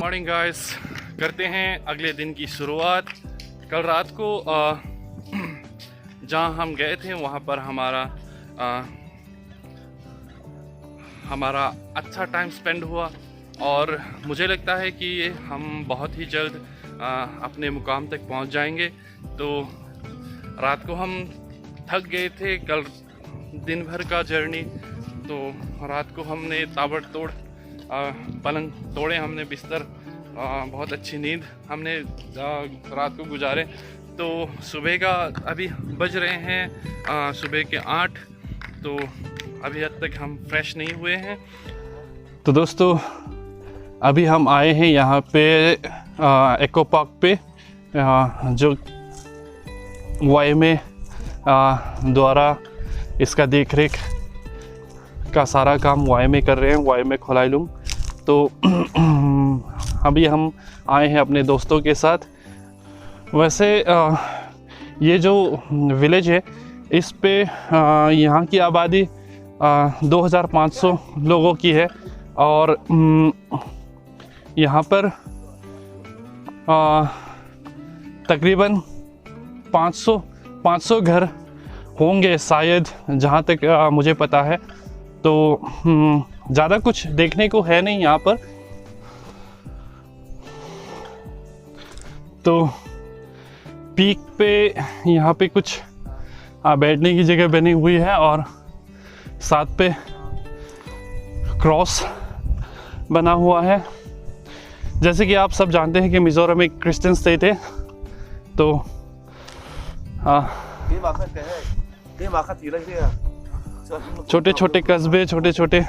Morning guys, करते हैं अगले दिन की शुरुआत। कल रात को जहाँ हम गए थे वहाँ पर हमारा अच्छा टाइम स्पेंड हुआ और मुझे लगता है कि हम बहुत ही जल्द अपने मुकाम तक पहुँच जाएंगे। तो रात को हम थक गए थे कल दिन भर का जर्नी, तो रात को हमने ताबड़तोड़ पलंग तोड़े, हमने बिस्तर, बहुत अच्छी नींद हमने रात को गुजारे। तो सुबह का अभी बज रहे हैं सुबह के 8, तो अभी हद तक हम फ्रेश नहीं हुए हैं। तो दोस्तों अभी हम आए हैं यहाँ पे एको पार्क पे, जो वाईएमए द्वारा इसका देख रेख का सारा काम वाईएमए कर रहे हैं, वाईएमए खोलाइलुंग। तो अभी हम आए हैं अपने दोस्तों के साथ। वैसे ये जो विलेज है इस पे यहाँ की आबादी 2500 लोगों की है और यहाँ पर तकरीबन 500 घर होंगे शायद, जहाँ तक मुझे पता है। तो ज़्यादा कुछ देखने को है नहीं यहाँ पर। तो पीक पे यहाँ पे कुछ बैठने की जगह बनी हुई है और साथ पे क्रॉस बना हुआ है। जैसे कि आप सब जानते हैं कि मिज़ोरम एक क्रिश्चियन स्टेट है, तो छोटे छोटे कस्बे, छोटे छोटे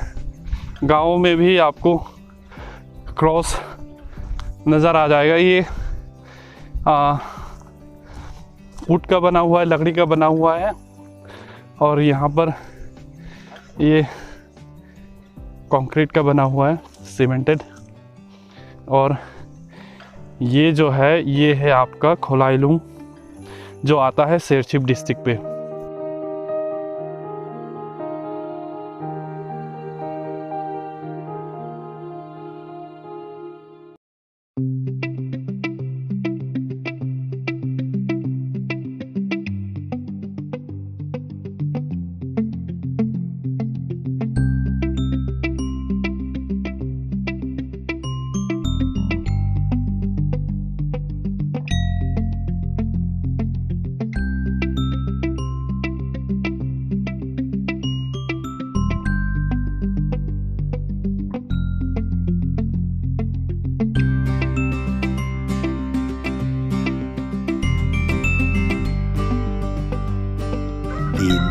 गाँवों में भी आपको क्रॉस नज़र आ जाएगा। ये वुड का बना हुआ है, लकड़ी का बना हुआ है और यहाँ पर ये कंक्रीट का बना हुआ है, सीमेंटेड। और ये जो है ये है आपका खोलाइलुंग, जो आता है शेरशिप डिस्ट्रिक्ट पे।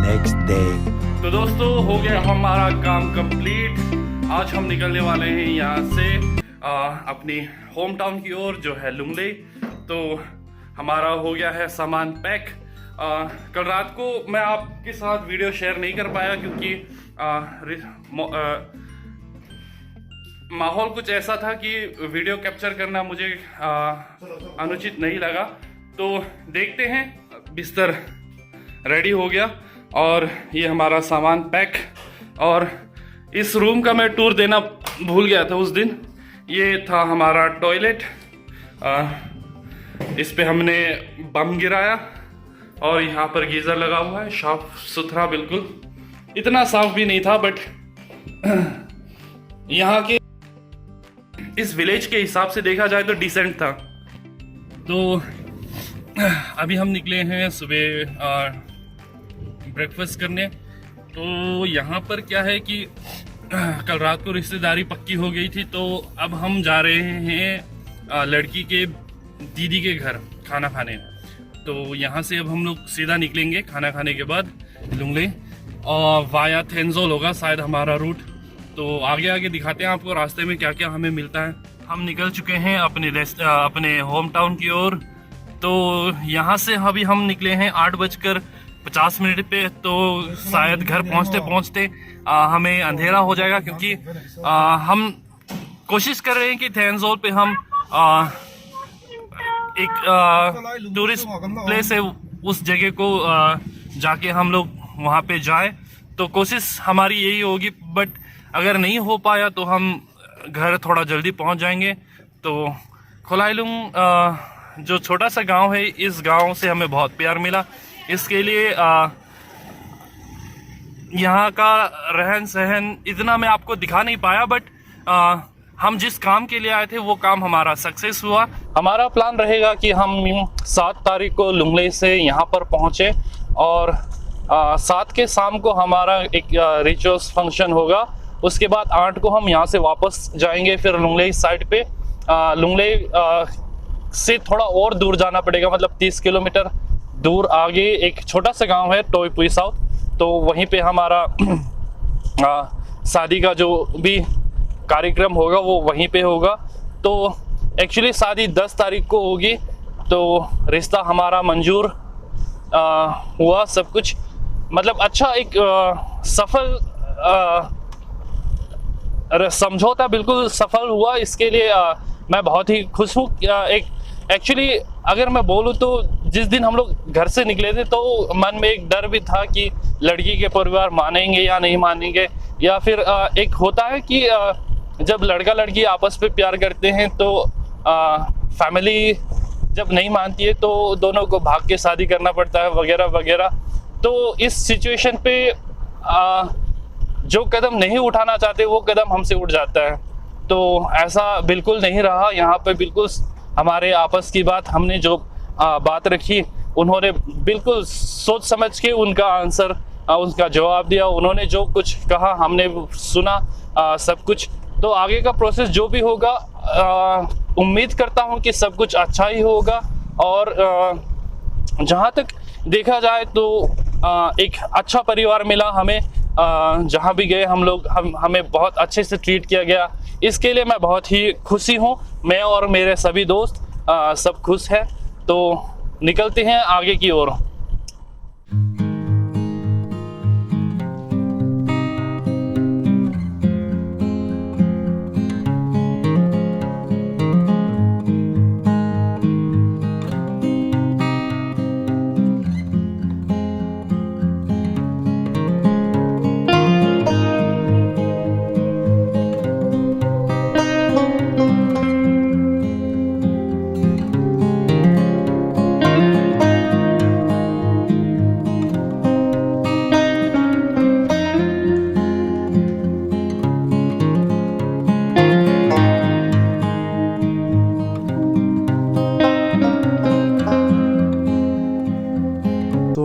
Next day. तो दोस्तों हो गया हमारा काम कंप्लीट। आज हम निकलने वाले हैं यहाँ से अपनी होम टाउन की ओर, जो है लुंगले। तो हमारा हो गया है सामान पैक। कल रात को मैं आपके साथ वीडियो शेयर नहीं कर पाया क्योंकि माहौल कुछ ऐसा था कि वीडियो कैप्चर करना मुझे अनुचित नहीं लगा। तो देखते हैं, बिस्तर रेडी हो गया और ये हमारा सामान पैक। और इस रूम का मैं टूर देना भूल गया था उस दिन। ये था हमारा टॉयलेट, इस पे हमने बम गिराया और यहाँ पर गीज़र लगा हुआ है, साफ सुथरा बिल्कुल। इतना साफ भी नहीं था बट यहाँ के इस विलेज के हिसाब से देखा जाए तो डिसेंट था। तो अभी हम निकले हैं सुबह ब्रेकफास्ट करने। तो यहाँ पर क्या है कि कल रात को रिश्तेदारी पक्की हो गई थी, तो अब हम जा रहे हैं लड़की के दीदी के घर खाना खाने। तो यहाँ से अब हम लोग सीधा निकलेंगे खाना खाने के बाद लुंगले और वाया थेंजोल होगा शायद हमारा रूट। तो आगे आगे दिखाते हैं आपको रास्ते में क्या क्या हमें मिलता है। हम निकल चुके हैं अपने होम टाउन की ओर। तो यहाँ से अभी हम निकले हैं 8:50 पे। तो शायद घर पहुँचते पहुँचते हमें अंधेरा हो जाएगा, क्योंकि हम कोशिश कर रहे हैं कि थेंजोल पे हम एक टूरिस्ट प्लेस है, उस जगह को जाके हम लोग वहाँ पे जाए। तो कोशिश हमारी यही होगी, बट अगर नहीं हो पाया तो हम घर थोड़ा जल्दी पहुँच जाएंगे। तो खोलाइलुंग जो छोटा सा गांव है, इस गांव से हमें बहुत प्यार मिला। इसके लिए यहाँ का रहन सहन इतना मैं आपको दिखा नहीं पाया, बट हम जिस काम के लिए आए थे वो काम हमारा सक्सेस हुआ। हमारा प्लान रहेगा कि हम 7 तारीख को लुंगले से यहाँ पर पहुँचे और 7 के शाम को हमारा एक रिचुअल्स फंक्शन होगा। उसके बाद 8 को हम यहाँ से वापस जाएंगे फिर लुंगले साइड पे। लुंगले से थोड़ा और दूर जाना पड़ेगा, मतलब 30 किलोमीटर दूर आगे एक छोटा सा गांव है टोई पुई साउथ, तो वहीं पे हमारा शादी का जो भी कार्यक्रम होगा वो वहीं पे होगा। तो एक्चुअली शादी 10 तारीख को होगी, तो रिश्ता हमारा मंजूर हुआ, सब कुछ मतलब अच्छा एक सफल समझौता बिल्कुल सफल हुआ। इसके लिए मैं बहुत ही खुश हूँ। एक एक्चुअली अगर मैं बोलूँ तो जिस दिन हम लोग घर से निकले थे तो मन में एक डर भी था कि लड़की के परिवार मानेंगे या नहीं मानेंगे, या फिर एक होता है कि जब लड़का लड़की आपस में प्यार करते हैं तो फैमिली जब नहीं मानती है तो दोनों को भाग के शादी करना पड़ता है वगैरह वगैरह। तो इस सिचुएशन पे जो कदम नहीं उठाना चाहते वो कदम हमसे उठ जाता है। तो ऐसा बिल्कुल नहीं रहा, यहाँ पे बिल्कुल हमारे आपस की बात, हमने जो बात रखी उन्होंने बिल्कुल सोच समझ के उनका आंसर उनका जवाब दिया। उन्होंने जो कुछ कहा हमने सुना सब कुछ। तो आगे का प्रोसेस जो भी होगा उम्मीद करता हूँ कि सब कुछ अच्छा ही होगा। और जहाँ तक देखा जाए तो एक अच्छा परिवार मिला हमें। जहाँ भी गए हम लोग हमें बहुत अच्छे से ट्रीट किया गया। इसके लिए मैं बहुत ही खुशी हूँ। मैं और मेरे सभी दोस्त सब खुश हैं। तो निकलते हैं आगे की ओर।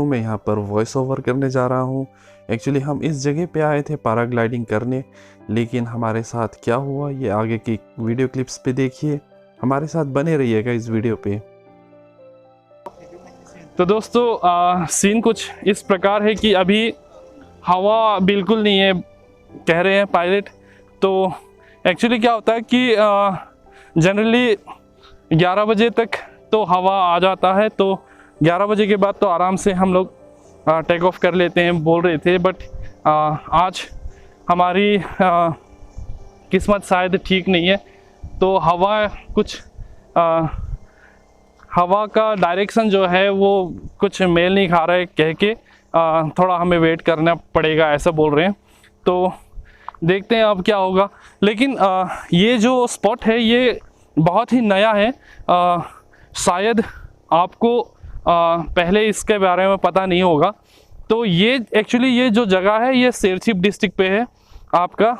मैं यहाँ पर वॉइस ओवर करने जा रहा हूँ। एक्चुअली हम इस जगह पे आए थे पैराग्लाइडिंग करने, लेकिन हमारे साथ क्या हुआ ये आगे की वीडियो क्लिप्स पे देखिए। हमारे साथ बने रहिएगा इस वीडियो पे। तो दोस्तों सीन कुछ इस प्रकार है कि अभी हवा बिल्कुल नहीं है कह रहे हैं पायलट। तो एक्चुअली क्या होता है कि जनरली 11 बजे तक तो हवा आ जाता है, तो 11 बजे के बाद तो आराम से हम लोग टेक ऑफ कर लेते हैं बोल रहे थे। बट आज हमारी किस्मत शायद ठीक नहीं है, तो हवा कुछ हवा का डायरेक्शन जो है वो कुछ मेल नहीं खा रहा है कह के थोड़ा हमें वेट करना पड़ेगा ऐसा बोल रहे हैं। तो देखते हैं अब क्या होगा। लेकिन ये जो स्पॉट है ये बहुत ही नया है। शायद आपको पहले इसके बारे में पता नहीं होगा। तो ये एक्चुअली ये जो जगह है ये शेरछिप डिस्ट्रिक्ट पे है आपका।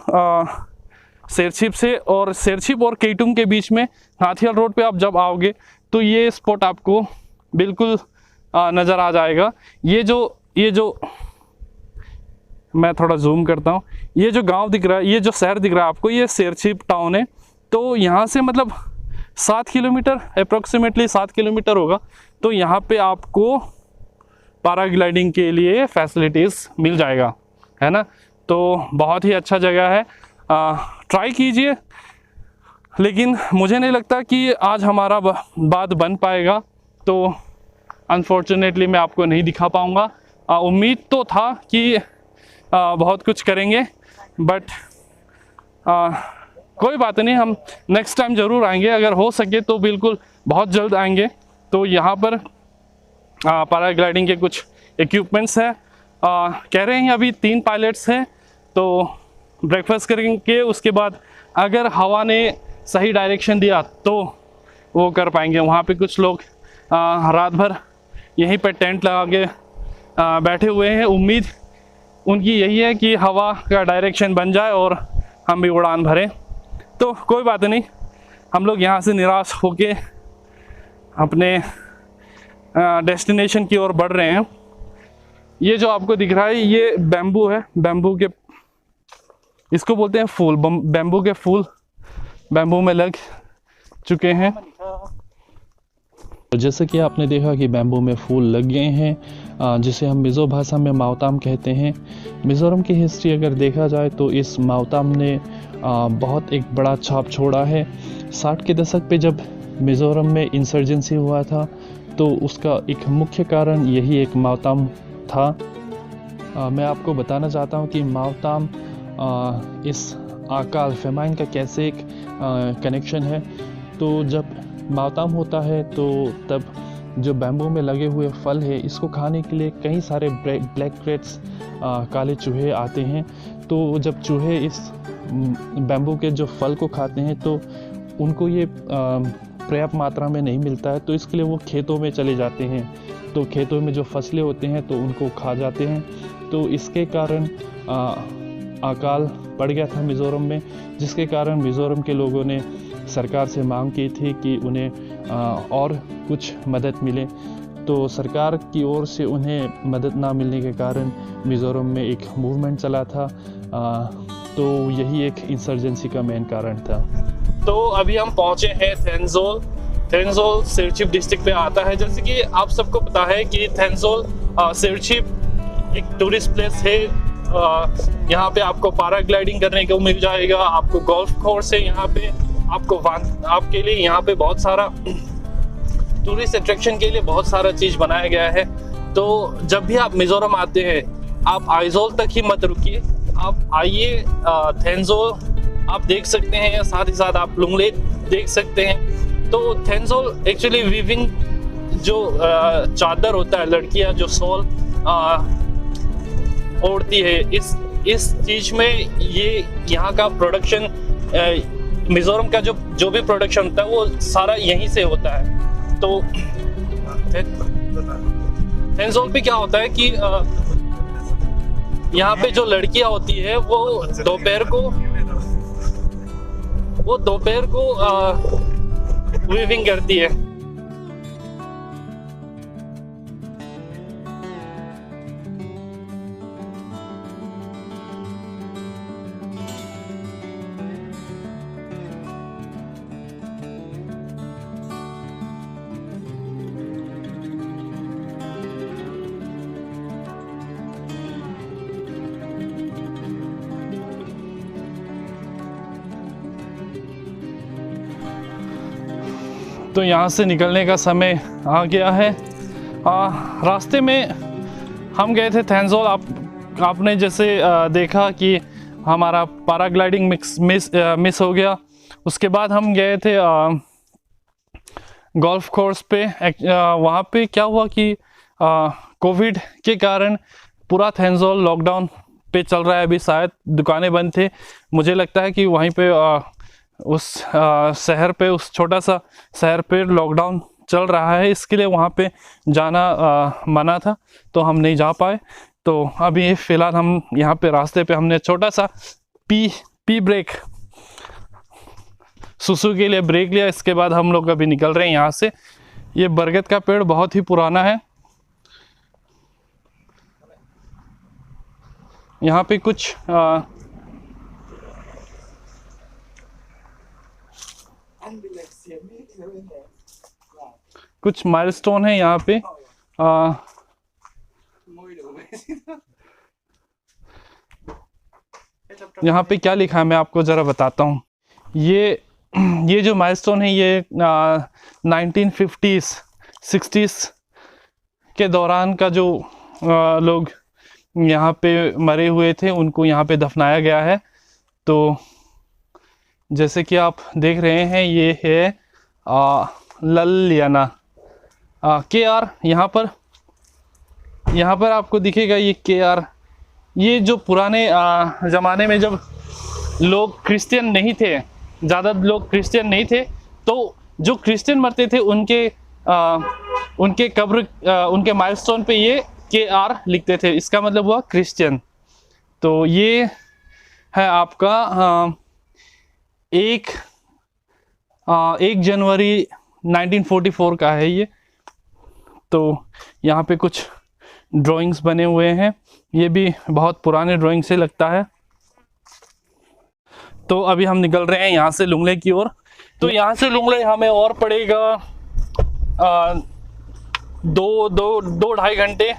शेरछिप और केटुंग के बीच में हाथियाल रोड पे आप जब आओगे तो ये स्पॉट आपको बिल्कुल नज़र आ जाएगा। ये जो मैं थोड़ा जूम करता हूँ, ये जो गांव दिख रहा है, ये जो शहर दिख रहा है आपको, ये शेरछिप टाउन है। तो यहाँ से मतलब 7 किलोमीटर अप्रोक्सीमेटली 7 किलोमीटर होगा। तो यहाँ पे आपको पैराग्लाइडिंग के लिए फैसिलिटीज़ मिल जाएगा, है ना। तो बहुत ही अच्छा जगह है, ट्राई कीजिए। लेकिन मुझे नहीं लगता कि आज हमारा बात बन पाएगा, तो अनफॉर्चुनेटली मैं आपको नहीं दिखा पाऊँगा। उम्मीद तो था कि बहुत कुछ करेंगे, बट कोई बात नहीं, हम नेक्स्ट टाइम ज़रूर आएंगे। अगर हो सके तो बिल्कुल बहुत जल्द आएंगे। तो यहाँ पर पैराग्लाइडिंग के कुछ इक्विपमेंट्स हैं। कह रहे हैं अभी 3 पायलट्स हैं। तो ब्रेकफास्ट करेंगे, उसके बाद अगर हवा ने सही डायरेक्शन दिया तो वो कर पाएंगे। वहाँ पे कुछ लोग रात भर यहीं पे टेंट लगा के बैठे हुए हैं। उम्मीद उनकी यही है कि हवा का डायरेक्शन बन जाए और हम भी उड़ान भरें। तो कोई बात नहीं, हम लोग यहाँ से निराश होके अपने डेस्टिनेशन की ओर बढ़ रहे हैं। ये जो आपको दिख रहा है ये बैम्बू है, बैम्बू के, इसको बोलते हैं फूल, बैम्बू के फूल बैम्बू में लग चुके हैं। जैसे कि आपने देखा कि बैम्बू में फूल लग गए हैं, जिसे हम मिज़ो भाषा में माओताम कहते हैं। मिज़ोरम की हिस्ट्री अगर देखा जाए तो इस माओताम ने बहुत एक बड़ा छाप छोड़ा है। 60 के दशक पे जब मिज़ोरम में इंसर्जेंसी हुआ था तो उसका एक मुख्य कारण यही एक माओताम था। मैं आपको बताना चाहता हूँ कि माओताम इस अकाल फेमाइन का कैसे एक कनेक्शन है। तो जब माओताम होता है तो तब जो बैम्बू में लगे हुए फल है इसको खाने के लिए कई सारे ब्लैक क्रेट्स काले चूहे आते हैं। तो जब चूहे इस बैम्बू के जो फल को खाते हैं तो उनको ये पर्याप्त मात्रा में नहीं मिलता है, तो इसके लिए वो खेतों में चले जाते हैं। तो खेतों में जो फसलें होते हैं तो उनको खा जाते हैं। तो इसके कारण अकाल पड़ गया था मिज़ोरम में, जिसके कारण मिज़ोरम के लोगों ने सरकार से मांग की थी कि उन्हें और कुछ मदद मिले। तो सरकार की ओर से उन्हें मदद ना मिलने के कारण मिज़ोरम में एक मूवमेंट चला था। तो यही एक इंसर्जेंसी का मेन कारण था। तो अभी हम पहुंचे हैं थेंजोल। थेंजोल सिरचिप डिस्ट्रिक्ट पे आता है। जैसे कि आप सबको पता है कि थेंजोल सिरचिप एक टूरिस्ट प्लेस है। यहाँ पे आपको पैराग्लाइडिंग करने को मिल जाएगा, आपको गोल्फ कोर्स है यहाँ पे, आपके लिए यहाँ पे बहुत सारा टूरिस्ट अट्रैक्शन के लिए बहुत सारा चीज़ बनाया गया है। तो जब भी आप मिज़ोरम आते हैं आप आइजोल तक ही मत रुकिए, आप आइए थेंजोल आप देख सकते हैं, साथ ही साथ आप लुंगलेट देख सकते हैं। तो थेंजोल एक्चुअली वीविंग जो चादर होता है, लड़कियां जो शॉल ओढ़ती है, इस चीज में ये यहाँ का प्रोडक्शन, मिज़ोरम का जो भी प्रोडक्शन होता है वो सारा यहीं से होता है। तो थेंजोल पे क्या होता है कि यहाँ पे जो लड़कियां होती है वो दोपहर को वीविंग करती है। तो यहाँ से निकलने का समय आ गया है। रास्ते में हम गए थे थेंजोल। आपने जैसे देखा कि हमारा पैराग्लाइडिंग मिस हो गया। उसके बाद हम गए थे गोल्फ कोर्स पे। वहाँ पे क्या हुआ कि कोविड के कारण पूरा थेंजोल लॉकडाउन पे चल रहा है अभी, शायद दुकानें बंद थे। मुझे लगता है कि वहीं पे उस शहर पे, उस छोटा सा शहर पे लॉकडाउन चल रहा है, इसके लिए वहाँ पे जाना मना था, तो हम नहीं जा पाए। तो अभी फ़िलहाल हम यहाँ पे रास्ते पे हमने छोटा सा पी ब्रेक, सुसु के लिए ब्रेक लिया। इसके बाद हम लोग अभी निकल रहे हैं यहाँ से। ये बरगद का पेड़ बहुत ही पुराना है। यहाँ पे कुछ माइलस्टोन है यहाँ पे। यहाँ पे क्या लिखा है मैं आपको ज़रा बताता हूँ। ये जो माइलस्टोन है ये 1950s 60s के दौरान का जो लोग यहाँ पे मरे हुए थे उनको यहाँ पे दफनाया गया है। तो जैसे कि आप देख रहे हैं ये है ललियाना KR। यहाँ पर आपको दिखेगा ये KR। ये जो पुराने ज़माने में जब लोग क्रिश्चियन नहीं थे ज़्यादा लोग क्रिश्चियन नहीं थे, तो जो क्रिश्चियन मरते थे उनके कब्र उनके माइलस्टोन पे ये KR लिखते थे, इसका मतलब हुआ क्रिश्चियन। तो ये है आपका 1 जनवरी 1944 का है ये। तो यहाँ पे कुछ ड्राइंग्स बने हुए हैं, ये भी बहुत पुराने ड्राइंग से लगता है। तो अभी हम निकल रहे हैं यहाँ से लुंगले की ओर। तो यहाँ से लुंगले हमें और पड़ेगा 2-2.5 घंटे।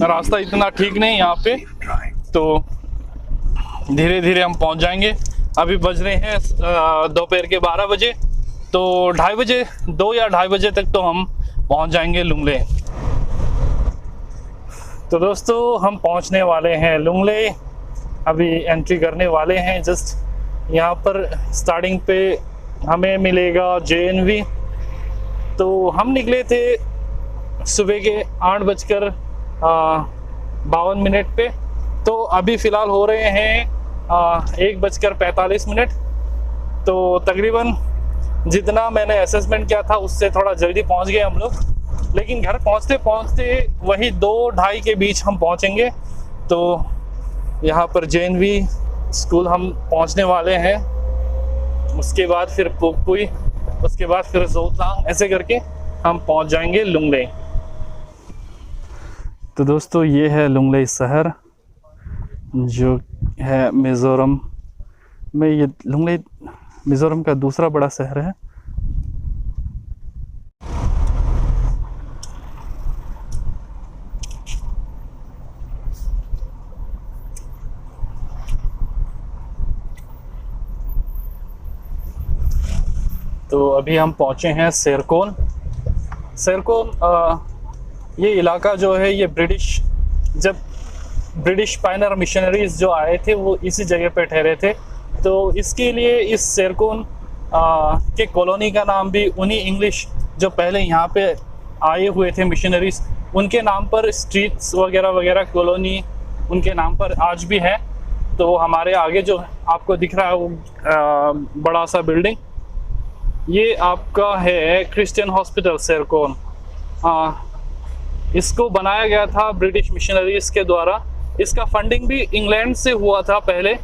रास्ता इतना ठीक नहीं यहाँ पे, तो धीरे धीरे हम पहुँच जाएंगे। अभी बज रहे हैं दोपहर के 12 बजे, तो 2:30 बजे 2 या 2:30 बजे तक तो हम पहुँच जाएंगे लुंगले। तो दोस्तों हम पहुँचने वाले हैं लुंगले, अभी एंट्री करने वाले हैं। जस्ट यहाँ पर स्टार्टिंग पे हमें मिलेगा JNV। तो हम निकले थे सुबह के 8:52 पे, तो अभी फ़िलहाल हो रहे हैं 1:45। तो तकरीबन जितना मैंने असेसमेंट किया था उससे थोड़ा जल्दी पहुंच गए हम लोग, लेकिन घर पहुंचते पहुंचते वही 2-2:30 के बीच हम पहुंचेंगे। तो यहाँ पर JNV स्कूल हम पहुंचने वाले हैं, उसके बाद फिर पुकपुई, उसके बाद फिर जोतांग, ऐसे करके हम पहुंच जाएंगे लुंगले। तो दोस्तों ये है लुंगले शहर जो है मिज़ोरम में। ये लुंगले मिज़ोरम का दूसरा बड़ा शहर है। तो अभी हम पहुंचे हैं सेरकोन। ये इलाका जो है ये जब ब्रिटिश पायनर मिशनरीज जो आए थे वो इसी जगह पे ठहरे थे, तो इसके लिए इस सेरकोन के कॉलोनी का नाम भी उन्हीं इंग्लिश जो पहले यहाँ पे आए हुए थे मिशनरीज, उनके नाम पर स्ट्रीट्स वगैरह वगैरह कॉलोनी उनके नाम पर आज भी है। तो हमारे आगे जो आपको दिख रहा है वो बड़ा सा बिल्डिंग, ये आपका है क्रिश्चियन हॉस्पिटल सेरकोन। इसको बनाया गया था ब्रिटिश मिशनरीज के द्वारा। इसका फंडिंग भी इंग्लैंड से हुआ था पहले,